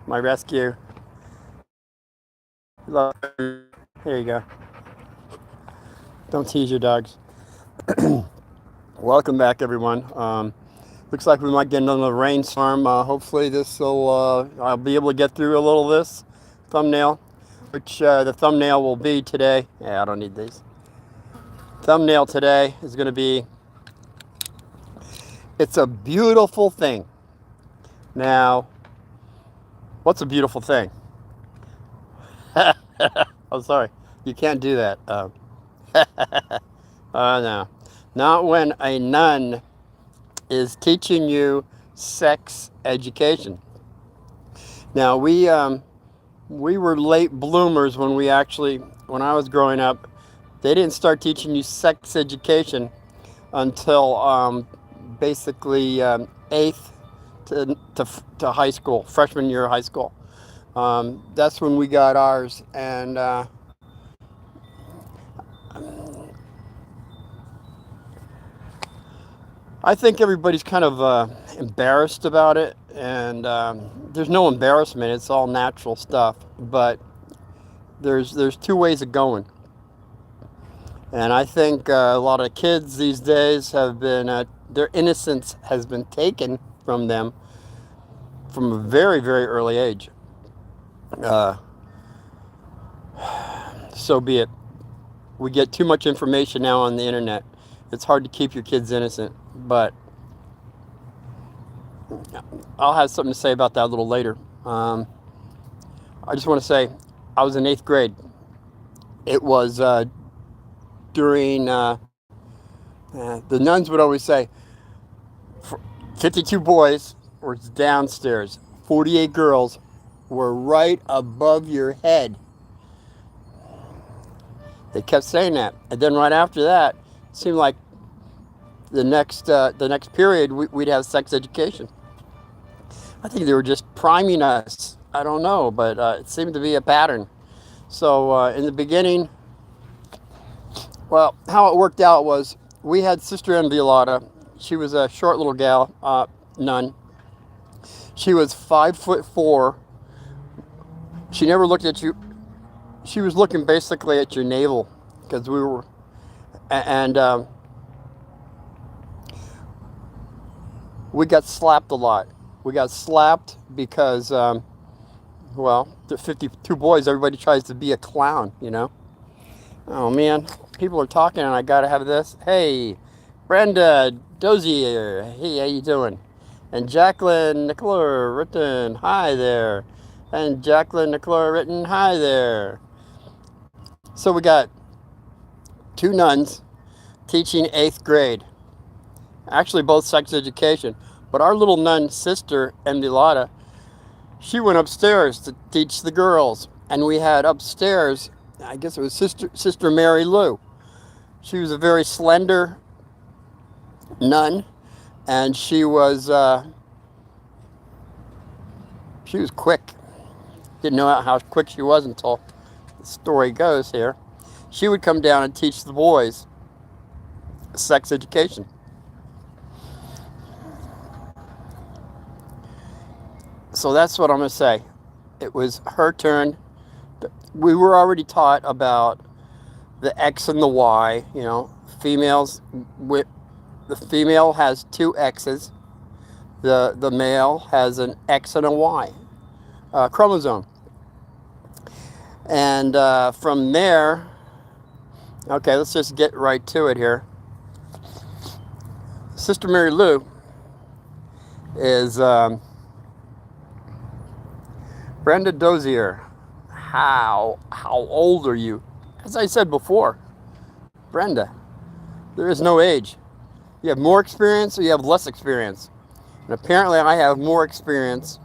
my rescue. Love. Here you go. Don't tease your dogs. Welcome back, everyone. Looks like we might get another rainstorm. Hopefully, this will. I'll be able to get through a little of this thumbnail, which the thumbnail will be today. Yeah, I don't need these. Thumbnail today is going to be. It's a beautiful thing. Now, what's a beautiful thing? Oh, sorry. You can't do that. No. Not when a nun is teaching you sex education. Now, we were late bloomers when when I was growing up, they didn't start teaching you sex education until basically 8th to high school, freshman year of high school. That's when we got ours, and I think everybody's kind of embarrassed about it, and there's no embarrassment. It's all natural stuff, but there's two ways of going, and I think a lot of kids these days have been their innocence has been taken from them from a very, very early age. So be it. We get too much information now on the internet. It's hard to keep your kids innocent, but I'll have something to say about that a little later. I just want to say I was in 8th grade. It was during the nuns would always say 52 boys were downstairs, 48 girls were right above your head. They kept saying that, and then right after that, it seemed like the next period we'd have sex education. I think they were just priming us. I don't know, but it seemed to be a pattern. So in the beginning, well, how it worked out was we had Sister Enviolata. She was a short little gal, nun. She was 5'4". She never looked at you. She was looking basically at your navel, because we were, and we got slapped a lot. We got slapped because, well, the 52 boys, everybody tries to be a clown, you know. Oh man, people are talking, and I gotta have this. Hey, Brenda Dozier, hey, how you doing? And Jacqueline Nicola Ritten, hi there. And Jacqueline Nicola Ritten, hi there. So we got two nuns teaching 8th grade. Actually, both sex education. But our little nun sister, Emilata, she went upstairs to teach the girls. And we had upstairs, I guess it was Sister Mary Lou. She was a very slender nun, and she was quick. Didn't know how quick she was until the story goes here. She would come down and teach the boys sex education. So that's what I'm going to say. It was her turn. We were already taught about the X and the Y. You know, the female has two X's. The male has an X and a Y chromosome. And from there, okay, let's just get right to it here. Sister Mary Lou is Brenda Dozier. How old are you? As I said before, Brenda, there is no age. You have more experience or you have less experience. And apparently I have more experience,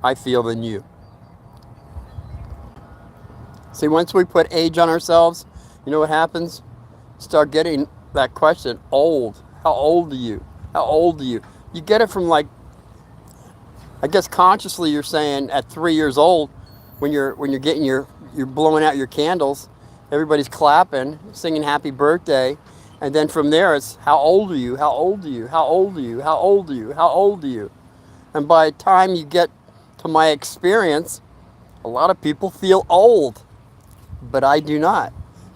I feel, than you. See, once we put age on ourselves, you know what happens? Start getting that question, old. How old are you? How old are you? You get it from, like, I guess consciously you're saying at 3 years old, when you're getting you're blowing out your candles, everybody's clapping, singing happy birthday, and then from there it's how old are you? How old are you? How old are you? How old are you? How old are you? And by the time you get to my experience, a lot of people feel old, but I do not,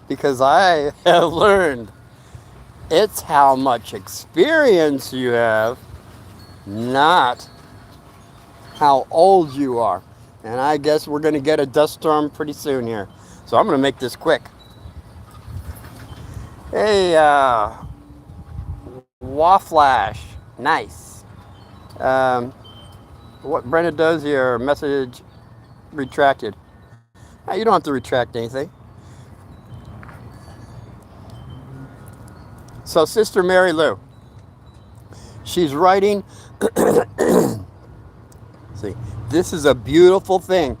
because I have learned it's how much experience you have, not how old you are. And I guess we're going to get a dust storm pretty soon here. So I'm going to make this quick. Hey, Waflash. Nice. What Brenda does here, message retracted. You don't have to retract anything. So Sister Mary Lou, she's writing. See, this is a beautiful thing.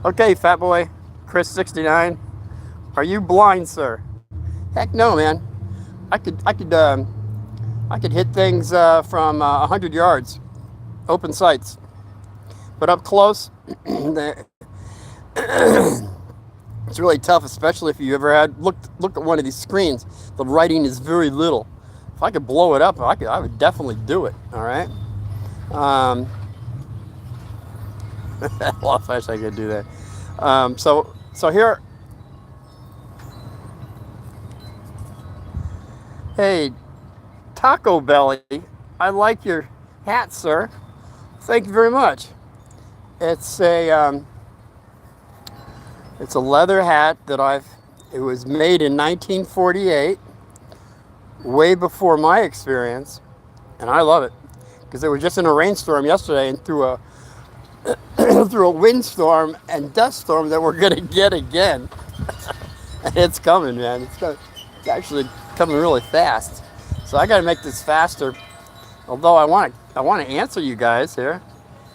Okay, fat boy, Chris 69. Are you blind, sir? Heck no, man. I could hit things from 100 yards, open sights. But up close, it's really tough, especially if you ever had looked at one of these screens. The writing is very little. If I could blow it up, I would definitely do it. All right. Well, I could do that. So here. Hey, Taco Belly, I like your hat, sir. Thank you very much. It's a leather hat that it was made in 1948, way before my experience, and I love it because they were just in a rainstorm yesterday and through a through a windstorm and dust storm that we're gonna get again. And it's coming, man. It's actually coming really fast. So I gotta make this faster. Although I want to answer you guys here.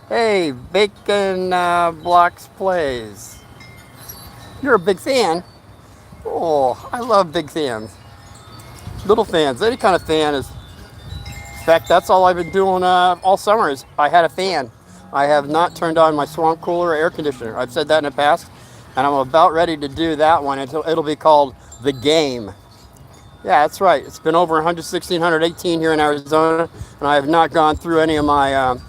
Hey, Bacon Blocks Plays. You're a big fan. Oh, I love big fans. Little fans, any kind of fan is. In fact, that's all I've been doing all summer is I had a fan. I have not turned on my swamp cooler or air conditioner. I've said that in the past, and I'm about ready to do that one. It'll be called The Game. Yeah, that's right. It's been over 116, 118 here in Arizona, and I have not gone through any of my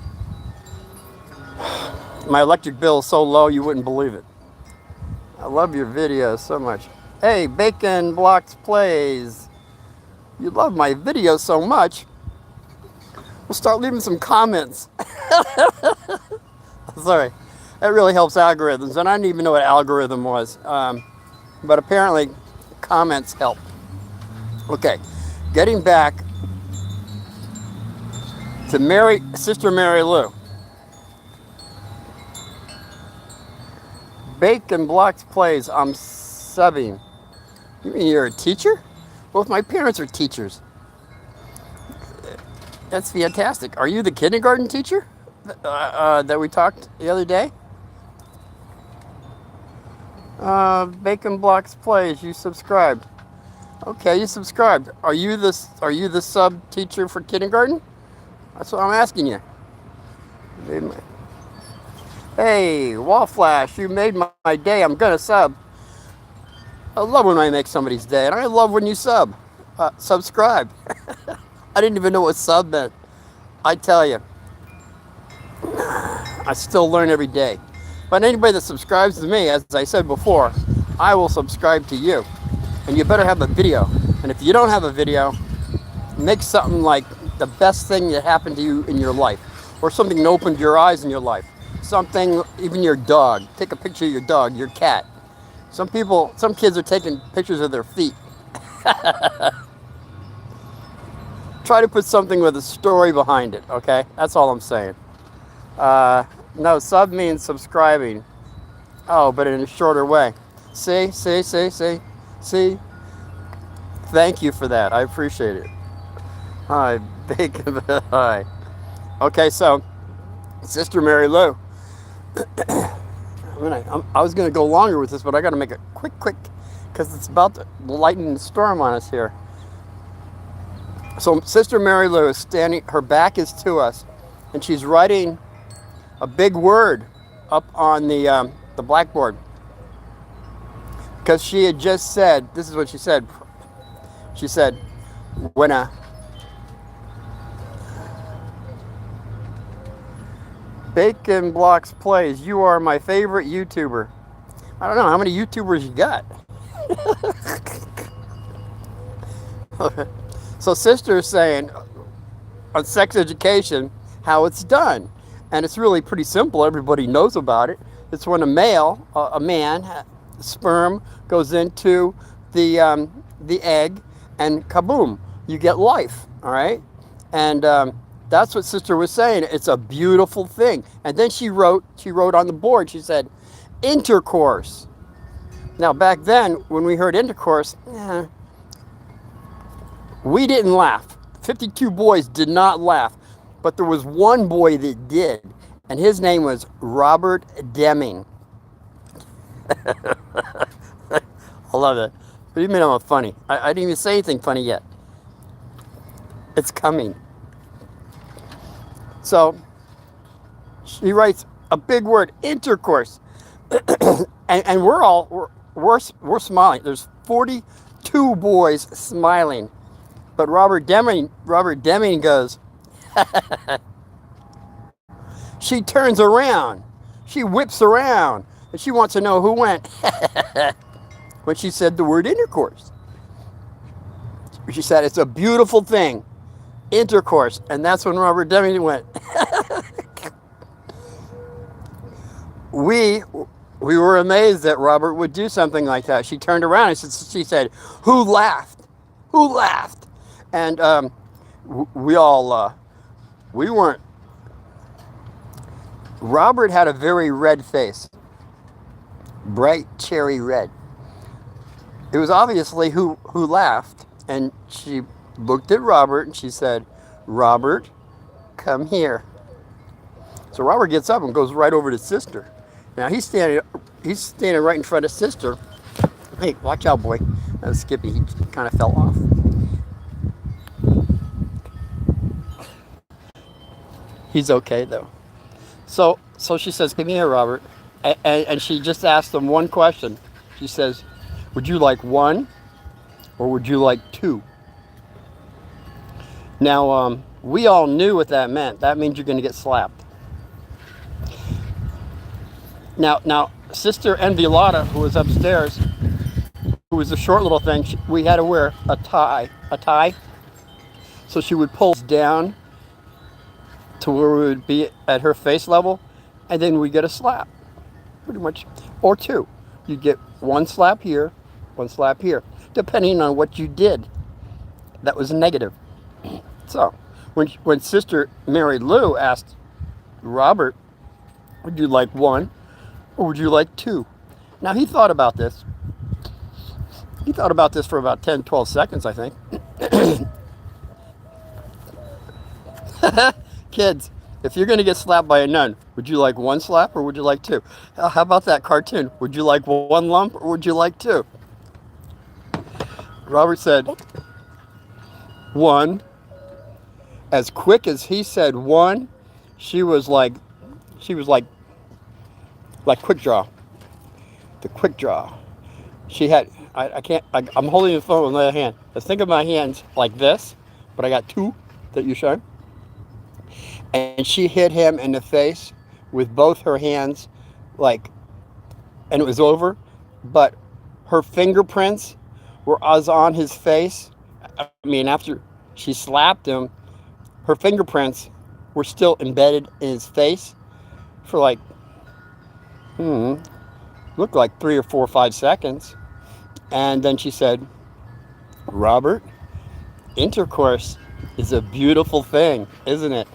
my electric bill is so low you wouldn't believe it. I love your videos so much. Hey, Bacon Blocks Plays. You love my videos so much. We'll start leaving some comments. Sorry. That really helps algorithms, and I didn't even know what algorithm was. But apparently, comments help. Okay, getting back to Sister Mary Lou. Bacon Blocks Plays, I'm subbing. You mean you're a teacher? Both my parents are teachers. That's fantastic. Are you the kindergarten teacher that we talked the other day? Bacon Blocks Plays, you subscribed. Okay, you subscribed. Are you the sub teacher for kindergarten? That's what I'm asking you. Hey, Wallflash, you made my day. I'm gonna sub. I love when I make somebody's day, and I love when you subscribe. I didn't even know what sub meant. I tell you, I still learn every day. But anybody that subscribes to me, as I said before, I will subscribe to you. And you better have a video. And if you don't have a video, make something like the best thing that happened to you in your life, or something that opened your eyes in your life. Something, even your dog. Take a picture of your dog, your cat. Some kids are taking pictures of their feet. Try to put something with a story behind it, okay? That's all I'm saying. No, sub means subscribing. Oh, but in a shorter way. See? Thank you for that. I appreciate it. Hi, Bacon. Hi. Okay, so, Sister Mary Lou. I was going to go longer with this, but I got to make it quick, because it's about to lighten the storm on us here. So Sister Mary Lou is standing, her back is to us, and she's writing a big word up on the blackboard. Because she had just said, this is what she said, She said, when a Bacon Blocks plays, you are my favorite YouTuber. I don't know how many YouTubers you got. So sister is saying on sex education how it's done, and it's really pretty simple. Everybody knows about it. It's when a man, sperm goes into the egg, and kaboom, you get life. All right, and that's what sister was saying. It's a beautiful thing. And then she wrote on the board. She said, intercourse. Now back then, when we heard intercourse, we didn't laugh. 52 boys did not laugh, but there was one boy that did, and his name was Robert Deming. I love it. What do you mean I'm funny? I didn't even say anything funny yet. It's coming. So she writes a big word, intercourse, and we're smiling. There's 42 boys smiling. But Robert Deming goes, she turns around, she whips around, and she wants to know who went when she said the word intercourse. She said, it's a beautiful thing, intercourse. And that's when Robert Deming went. We were amazed that Robert would do something like that. She turned around and she said, who laughed? Who laughed? And we weren't. Robert had a very red face, bright cherry red. It was obviously who laughed, and she looked at Robert and she said, Robert, come here. So Robert gets up and goes right over to sister. Now he's standing right in front of sister. Hey, watch out, boy. That was Skippy. He kind of fell off. He's okay though. So she says, come here, Robert. And she just asked him one question. She says, would you like one or would you like two? Now, we all knew what that meant. That means you're going to get slapped. Now, Sister Enviolata, who was upstairs, who was a short little thing, we had to wear a tie. So she would pull us down to where we would be at her face level, and then we get a slap, pretty much, or two. You get one slap here, depending on what you did. That was negative. So, when Sister Mary Lou asked Robert, would you like one, or would you like two? Now, he thought about this. He thought about this for about 10, 12 seconds, I think. Kids, if you're going to get slapped by a nun, would you like one slap or would you like two? How about that cartoon? Would you like one lump or would you like two? Robert said, one. As quick as he said one, she was like quick draw. The quick draw. She had, I'm holding the phone with my other hand. Let's think of my hands like this, but I got two that you showed. And she hit him in the face with both her hands, and it was over. But her fingerprints were on his face. I mean, after she slapped him, her fingerprints were still embedded in his face for looked like 3 or 4 or 5 seconds. And then she said, Robert, intercourse is a beautiful thing, isn't it?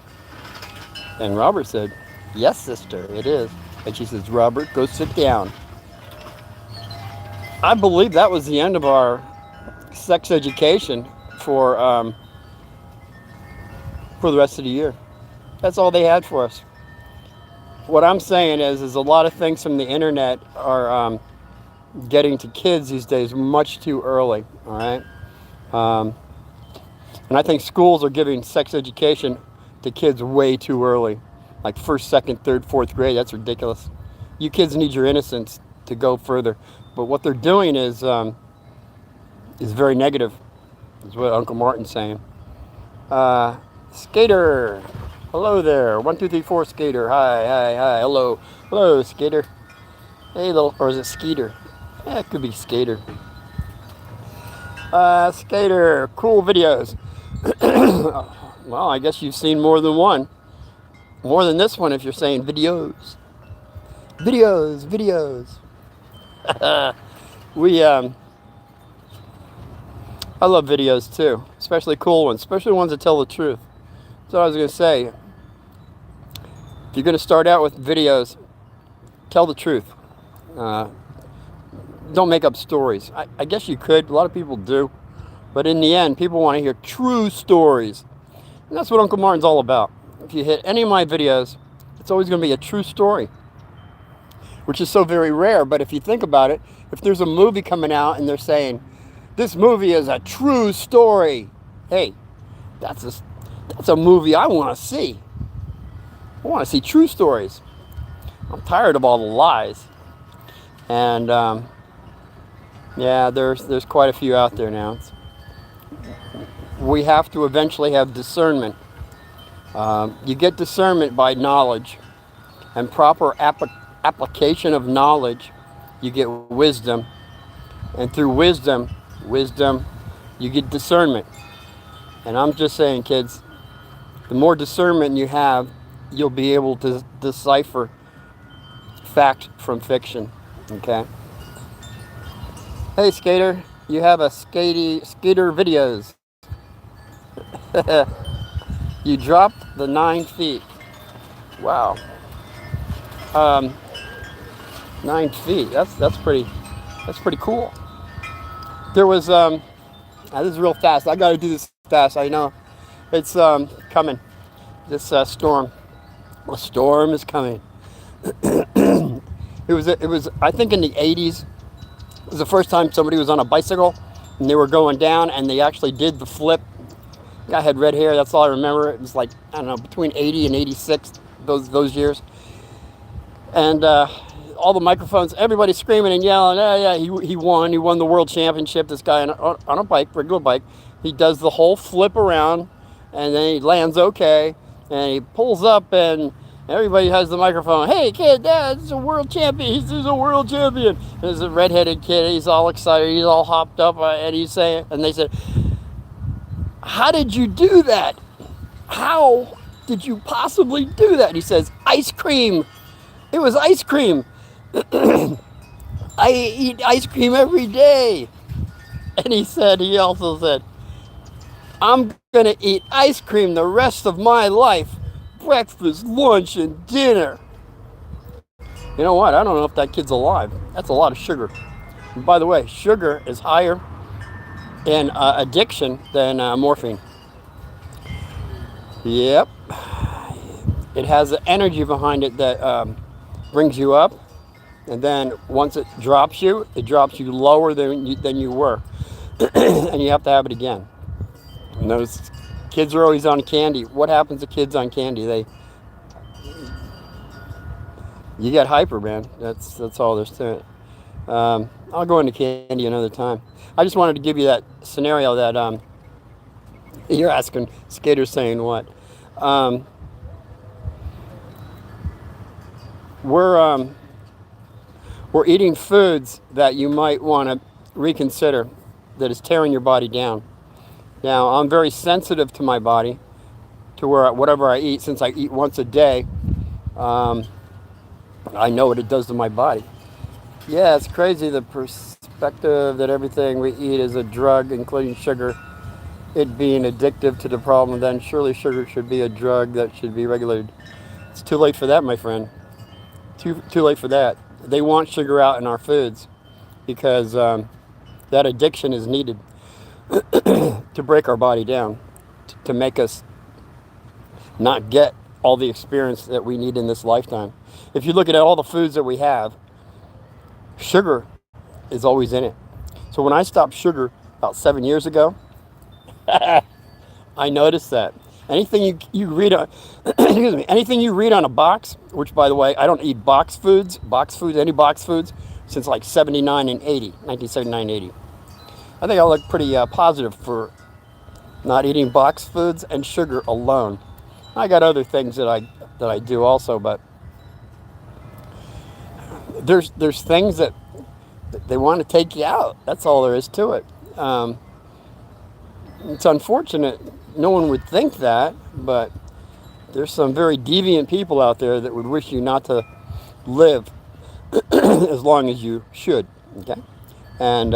And Robert said, yes, sister, it is. And she says, Robert, go sit down. I believe that was the end of our sex education for the rest of the year. That's all they had for us. What I'm saying is a lot of things from the internet are getting to kids these days much too early, all right? And I think schools are giving sex education to kids way too early, like 1st, 2nd, 3rd, 4th grade. That's ridiculous. You kids need your innocence to go further. But what they're doing is very negative. is what Uncle Martin's saying. Skater, hello there. 1, 2, 3, 4, Skater. Hi, hi, hi. Hello, hello, Skater. Hey, little, or is it Skeeter? Yeah, it could be Skater. Skater, cool videos. Well, I guess you've seen more than one. More than this one if you're saying videos. Videos, videos. we, I love videos too, especially cool ones, especially ones that tell the truth. That's what I was going to say. If you're going to start out with videos, tell the truth. Don't make up stories. I guess you could. A lot of people do. But in the end, people want to hear true stories. And that's what Uncle Martin's all about. If you hit any of my videos, it's always going to be a true story, which is so very rare. But if you think about it, if there's a movie coming out and they're saying, this movie is a true story, hey, that's a movie I want to see. I want to see true stories. I'm tired of all the lies. And yeah, there's quite a few out there now. We have to eventually have discernment. You get discernment by knowledge, and proper application of knowledge, you get wisdom. And through wisdom, you get discernment. And I'm just saying, kids, the more discernment you have, you'll be able to decipher fact from fiction. Okay? Hey, Skater, you have a skater videos. You dropped the 9 feet. Wow. 9 feet. That's pretty cool. There was this is real fast. I got to do this fast. I know it's coming. This storm. A storm is coming. It was I think in the 80s. It was the first time somebody was on a bicycle and they were going down and they actually did the flip. I had red hair. That's all I remember. It was like, I don't know, between 80 and 86, those years. And all the microphones, everybody screaming and yelling, yeah, he won. He won the world championship. This guy on a bike, regular bike. He does the whole flip around and then he lands okay. And he pulls up and everybody has the microphone. Hey, kid, this is a world champion. He's a world champion. And there's a redheaded kid. He's all excited. He's all hopped up. And he's saying, and they said, how did you do that? How did you possibly do that? And he says, ice cream. It was ice cream. I eat ice cream every day. And he also said, I'm going to eat ice cream the rest of my life. Breakfast, lunch, and dinner. You know what? I don't know if that kid's alive. That's a lot of sugar. And by the way, sugar is higher in addiction than morphine. Yep. It has the energy behind it that brings you up. And then once it drops you lower than you were. And you have to have it again. And those kids are always on candy. What happens to kids on candy? You get hyper, man. That's all there's to it. I'll go into candy another time. I just wanted to give you that scenario that you're asking. Skater's saying what? We're eating foods that you might want to reconsider, that is tearing your body down. Now, I'm very sensitive to my body, to where whatever I eat, since I eat once a day, I know what it does to my body. Yeah, it's crazy, the perspective that everything we eat is a drug, including sugar, it being addictive to the problem, then surely sugar should be a drug that should be regulated. It's too late for that, my friend. Too late for that. They want sugar out in our foods because that addiction is needed to break our body down, to make us not get all the experience that we need in this lifetime. If you look at all the foods that we have, sugar is always in it. So when I stopped sugar about 7 years ago, I noticed that. Anything you read on, excuse me, anything you read on a box, which by the way, I don't eat box foods, any box foods, since like 79 and 80, 1979 and 80. I think I look pretty positive for not eating boxed foods and sugar alone. I got other things that I do also, but there's things that they want to take you out. That's all there is to it. It's unfortunate. No one would think that, but there's some very deviant people out there that would wish you not to live as long as you should. Okay, and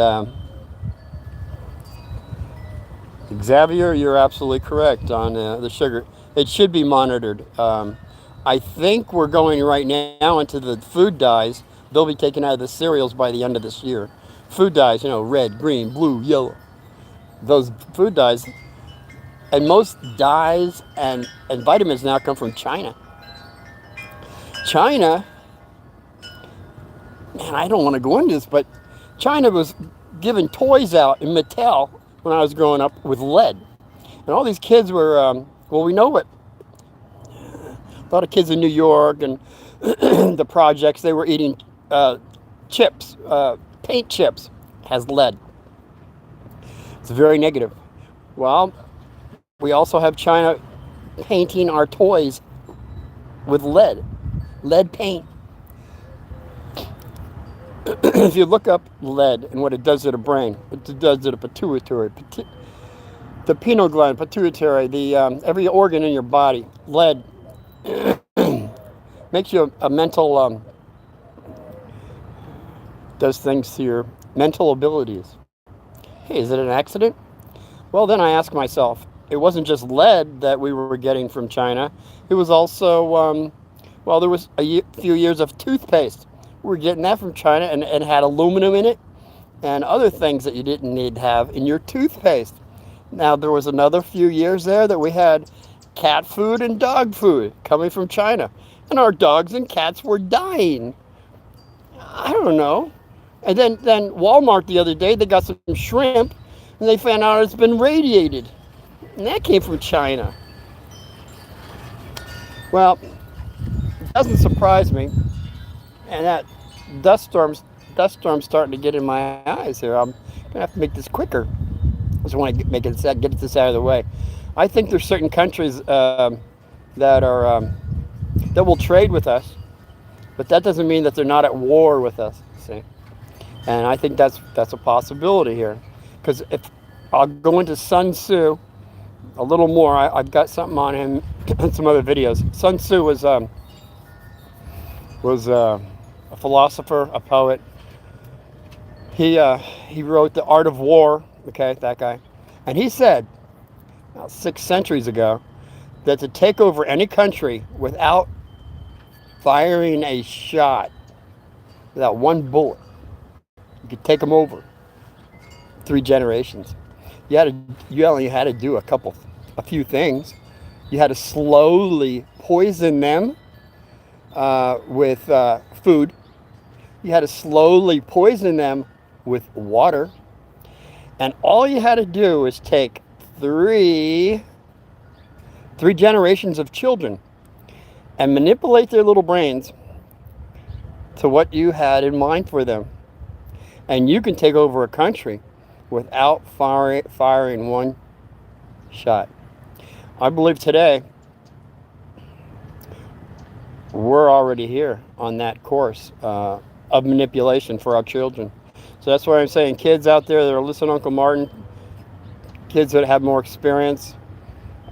Xavier, you're absolutely correct on the sugar. It should be monitored. I think we're going right now into the food dyes. They'll be taken out of the cereals by the end of this year. Food dyes, red, green, blue, yellow. Those food dyes, and most dyes and vitamins now come from China. China, man, I don't want to go into this, but China was giving toys out in Mattel when I was growing up with lead. And all these kids were, we know what, a lot of kids in New York and the projects, they were eating chips, paint chips, has lead. It's very negative. Well, we also have China painting our toys with lead paint. If you look up lead and what it does to the brain, it does to the pituitary, the pineal gland, pituitary, the every organ in your body. Lead makes you a mental, does things to your mental abilities. Hey, is it an accident? Well, then I ask myself, it wasn't just lead that we were getting from China. It was also, there was a few years of toothpaste. We were getting that from China, and it had aluminum in it and other things that you didn't need to have in your toothpaste. Now, there was another few years there that we had cat food and dog food coming from China. And our dogs and cats were dying. I don't know. And then Walmart the other day, they got some shrimp, and they found out it's been radiated. And that came from China. Well, it doesn't surprise me. And that dust storm's starting to get in my eyes here. I'm gonna have to make this quicker. I just want to get this out of the way. I think there's certain countries that will trade with us, but that doesn't mean that they're not at war with us. See, and I think that's a possibility here, because if I'll go into Sun Tzu a little more, I've got something on him in some other videos. Sun Tzu was a philosopher, a poet. He wrote The Art of War. Okay, that guy, and he said, 6 centuries ago, that to take over any country without firing a shot, without one bullet, you could take them over 3 generations. You only had to do a few things. You had to slowly poison them with food. You had to slowly poison them with water. And all you had to do is take three generations of children and manipulate their little brains to what you had in mind for them. And you can take over a country without firing one shot. I believe today we're already here on that course of manipulation for our children. So that's why I'm saying, kids out there that are listening to Uncle Martin, kids that have more experience,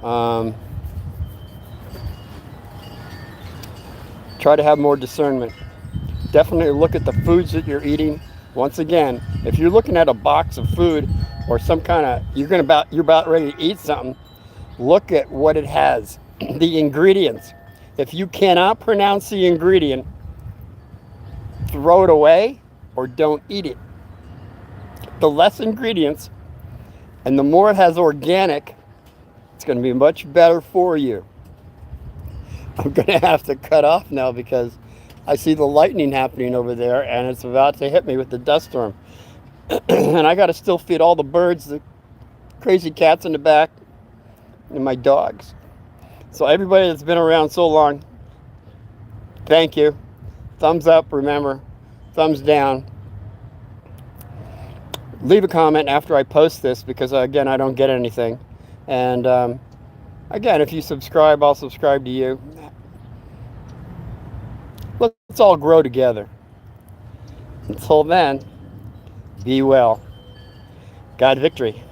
try to have more discernment. Definitely look at the foods that you're eating. Once again, if you're looking at a box of food or some kind of, you're about ready to eat something, look at what it has, the ingredients. If you cannot pronounce the ingredient, throw it away or don't eat it. The less ingredients and the more it has organic, it's going to be much better for you. I'm going to have to cut off now because I see the lightning happening over there and it's about to hit me with the dust storm. And I got to still feed all the birds, the crazy cats in the back, and my dogs. So everybody that's been around so long, thank you. Thumbs up, remember. Thumbs down. Leave a comment after I post this because, again, I don't get anything. And again, if you subscribe, I'll subscribe to you. Let's all grow together. Until then, be well. God victory.